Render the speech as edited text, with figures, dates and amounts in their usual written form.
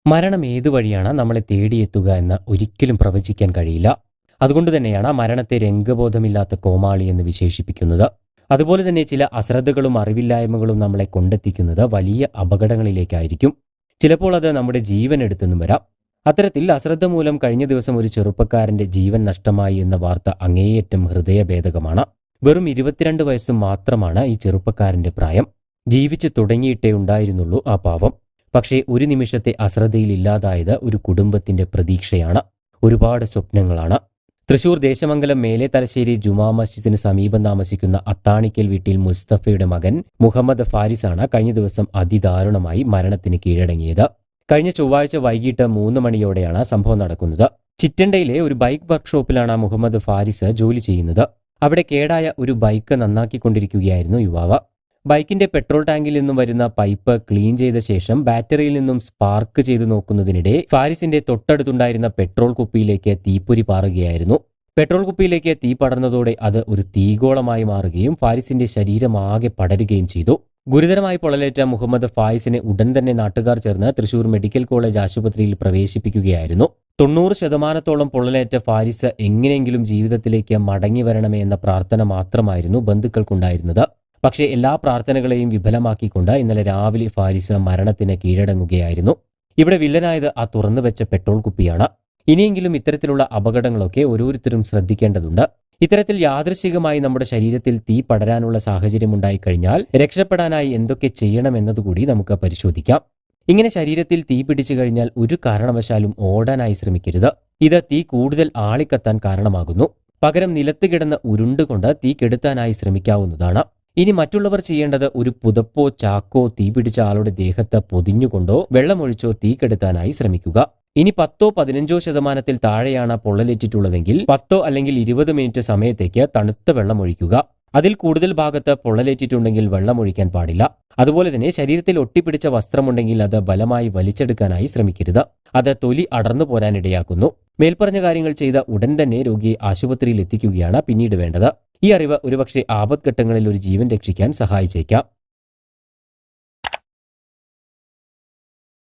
മരണം ഏതുവഴിയാണ് നമ്മളെ തേടിയെത്തുക എന്ന് ഒരിക്കലും പ്രവചിക്കാൻ കഴിയില്ല. അതുകൊണ്ട് തന്നെയാണ് മരണത്തെ രംഗബോധമില്ലാത്ത കോമാളി എന്ന് വിശേഷിപ്പിക്കുന്നത്. അതുപോലെ തന്നെ ചില അശ്രദ്ധകളും അറിവില്ലായ്മകളും നമ്മളെ കൊണ്ടെത്തിക്കുന്നത് വലിയ അപകടങ്ങളിലേക്കായിരിക്കും. ചിലപ്പോൾ അത് നമ്മുടെ ജീവൻ എടുത്തെന്നും വരാം. അത്തരത്തിൽ അശ്രദ്ധ മൂലം കഴിഞ്ഞ ദിവസം ഒരു ചെറുപ്പക്കാരന്റെ ജീവൻ നഷ്ടമായി എന്ന വാർത്ത അങ്ങേയറ്റം ഹൃദയഭേദകമാണ്. വെറും 22 വയസ്സ് മാത്രമാണ് ഈ ചെറുപ്പക്കാരന്റെ പ്രായം. ജീവിച്ചു തുടങ്ങിയിട്ടേ ഉണ്ടായിരുന്നുള്ളൂ ആ പാവം. പക്ഷേ ഒരു നിമിഷത്തെ അശ്രദ്ധയിൽ ഇല്ലാതായത് ഒരു കുടുംബത്തിന്റെ പ്രതീക്ഷയാണ്, ഒരുപാട് സ്വപ്നങ്ങളാണ്. തൃശൂർ ദേശമംഗലം മേലെ തലശ്ശേരി ജുമാ മസ്ജിദിന് സമീപം താമസിക്കുന്ന അത്താണിക്കൽ വീട്ടിൽ മുസ്തഫയുടെ മകൻ മുഹമ്മദ് ഫാരിസാണ് കഴിഞ്ഞ ദിവസം അതിദാരുണമായി മരണത്തിന് കീഴടങ്ങിയത്. കഴിഞ്ഞ ചൊവ്വാഴ്ച വൈകിട്ട് 3 മണിയോടെയാണ് സംഭവം നടക്കുന്നത്. ചിറ്റണ്ടയിലെ ഒരു ബൈക്ക് വർക്ക്ഷോപ്പിലാണ് മുഹമ്മദ് ഫാരിസ് ജോലി ചെയ്യുന്നത്. അവിടെ കേടായ ഒരു ബൈക്ക് നന്നാക്കിക്കൊണ്ടിരിക്കുകയായിരുന്നു യുവാവ്. ബൈക്കിന്റെ പെട്രോൾ ടാങ്കിൽ നിന്നും വരുന്ന പൈപ്പ് ക്ലീൻ ചെയ്ത ശേഷം ബാറ്ററിയിൽ നിന്നും സ്പാർക്ക് ചെയ്തു നോക്കുന്നതിനിടെ ഫാരിസിന്റെ തൊട്ടടുത്തുണ്ടായിരുന്ന പെട്രോൾ കുപ്പിയിലേക്ക് തീപ്പൊരി പാറുകയായിരുന്നു. പെട്രോൾ കുപ്പിയിലേക്ക് തീ പടർന്നതോടെ അത് ഒരു തീഗോളമായി മാറുകയും ഫാരിസിന്റെ ശരീരമാകെ പടരുകയും ചെയ്തു. ഗുരുതരമായി പൊള്ളലേറ്റ മുഹമ്മദ് ഫായിസിനെ ഉടൻ തന്നെ നാട്ടുകാർ ചേർന്ന് തൃശൂർ മെഡിക്കൽ കോളേജ് ആശുപത്രിയിൽ പ്രവേശിപ്പിക്കുകയായിരുന്നു. 90% പൊള്ളലേറ്റ ഫാരിസ് എങ്ങനെയെങ്കിലും ജീവിതത്തിലേക്ക് മടങ്ങി വരണമേ എന്ന പ്രാർത്ഥന മാത്രമായിരുന്നു ബന്ധുക്കൾക്കുണ്ടായിരുന്നത്. പക്ഷേ എല്ലാ പ്രാർത്ഥനകളെയും വിഫലമാക്കിക്കൊണ്ട് ഇന്നലെ രാവിലെ ഫാരിസ് മരണത്തിന് കീഴടങ്ങുകയായിരുന്നു. ഇവിടെ വില്ലനായത് ആ തുറന്നുവെച്ച പെട്രോൾ കുപ്പിയാണ്. ഇനിയെങ്കിലും ഇത്തരത്തിലുള്ള അപകടങ്ങളൊക്കെ ഓരോരുത്തരും ശ്രദ്ധിക്കേണ്ടതുണ്ട്. ഇത്തരത്തിൽ യാദൃശ്ചികമായി നമ്മുടെ ശരീരത്തിൽ തീ പടരാനുള്ള സാഹചര്യം ഉണ്ടായിക്കഴിഞ്ഞാൽ രക്ഷപ്പെടാനായി എന്തൊക്കെ ചെയ്യണമെന്നതുകൂടി നമുക്ക് പരിശോധിക്കാം. ഇങ്ങനെ ശരീരത്തിൽ തീ പിടിച്ചു കഴിഞ്ഞാൽ ഒരു കാരണവശാലും ഓടാനായി ശ്രമിക്കരുത്. ഇത് തീ കൂടുതൽ ആളിക്കത്താൻ കാരണമാകുന്നു. പകരം നിലത്ത് കിടന്ന് ഉരുണ്ടുകൊണ്ട് തീ കെടുത്താനായി ശ്രമിക്കാവുന്നതാണ്. ഇനി മറ്റുള്ളവർ ചെയ്യേണ്ടത് ഒരു പുതപ്പോ ചാക്കോ തീ പിടിച്ച ആളുടെ ദേഹത്ത് പൊതിഞ്ഞുകൊണ്ടോ വെള്ളമൊഴിച്ചോ തീ കെടുത്താനായി ശ്രമിക്കുക. ഇനി 10-15% താഴെയാണ് പൊള്ളലേറ്റിട്ടുള്ളതെങ്കിൽ 10 അല്ലെങ്കിൽ 20 മിനിറ്റ് സമയത്തേക്ക് തണുത്ത വെള്ളം ഒഴിക്കുക. അതിൽ കൂടുതൽ ഭാഗത്ത് പൊള്ളലേറ്റിട്ടുണ്ടെങ്കിൽ വെള്ളമൊഴിക്കാൻ പാടില്ല. അതുപോലെ തന്നെ ശരീരത്തിൽ ഒട്ടിപ്പിടിച്ച വസ്ത്രമുണ്ടെങ്കിൽ അത് ബലമായി വലിച്ചെടുക്കാനായി ശ്രമിക്കരുത്. അത് തൊലി അടർന്നു പോരാനിടയാക്കുന്നു. മേൽപ്പറഞ്ഞ കാര്യങ്ങൾ ചെയ്ത ഉടൻ തന്നെ രോഗിയെ ആശുപത്രിയിൽ എത്തിക്കുകയാണ് പിന്നീട് വേണ്ടത്. ഈ അറിവ് ഒരുപക്ഷെ ആപത്ഘട്ടങ്ങളിൽ ഒരു ജീവൻ രക്ഷിക്കാൻ സഹായിച്ചേക്കാം.